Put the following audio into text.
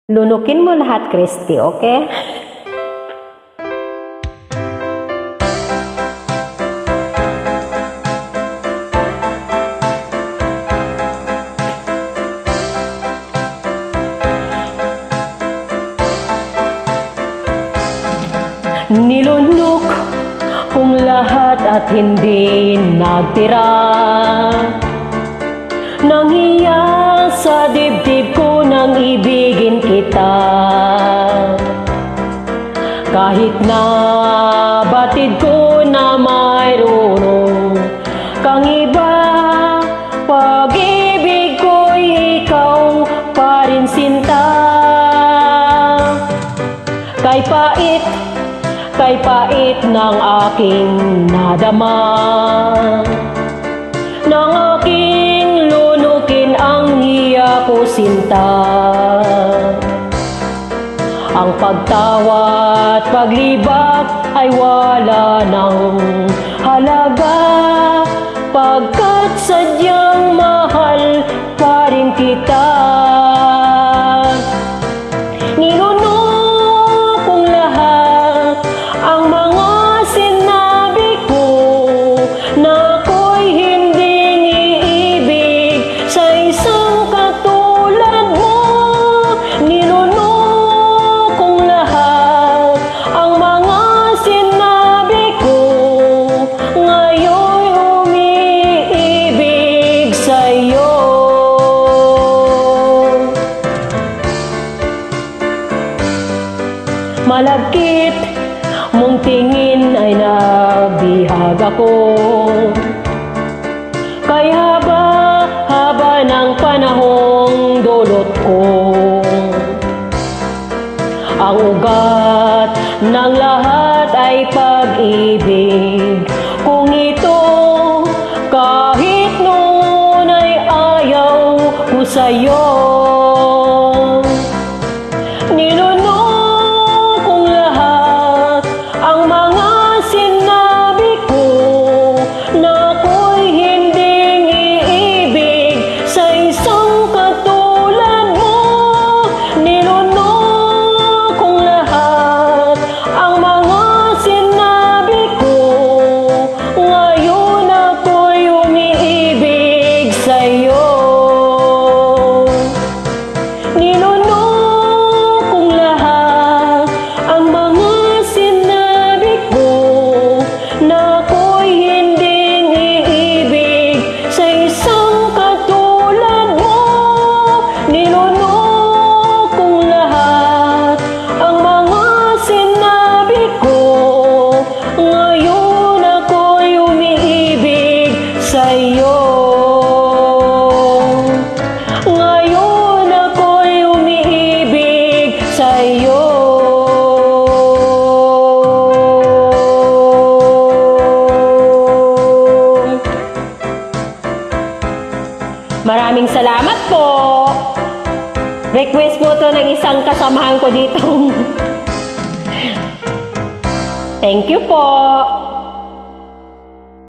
Lunukin mo lahat, Christy, okay? Nilunok kong lahat at hindi nagtira. Nanghiya sa dibdib ko nang ibigin kita. Kahit na batid ko na mayroon kang iba, pag-ibig ko'y ikaw pa rin sinta. Kay pait ng aking nadama, ng aking lunukin ang hiya ko sinta. Ang pagtawa at paglibak ay wala ng halaga, pagkat sadyang mahal pa rin kita. Nilunok kong lahat ang mga sinabi ko na ako'y hinding iibig sa isang katulad mo. Nilunok kong lahat ang mga sinabi ko, ngayon'y umiibig sa'yo. Malagkit mong tingin ay nabihag ako, kay haba ng panahong dulot ko. Ang ugat ng lahat ay pag-ibig kung ito, kahit noon ay ayaw ko sa'yo. Nilunok kong lahat ang mga sinabi ko na ako'y hinding iibig sa isang katulad mo. Nilunok kong lahat ang mga sinabi ko, ngayon ako'y umiibig sa'yo. Nilunok kong lahat ang mga sinabi ko na ako'y hinding iibig sa isang katulad mo. Nilunok kong lahat ang mga sinabi ko, ngayon ako'y umiibig sa'yo. Ngayon ako'y umiibig sa'yo. Maraming salamat po. Request po to ng isang kasamahan ko dito. Thank you po.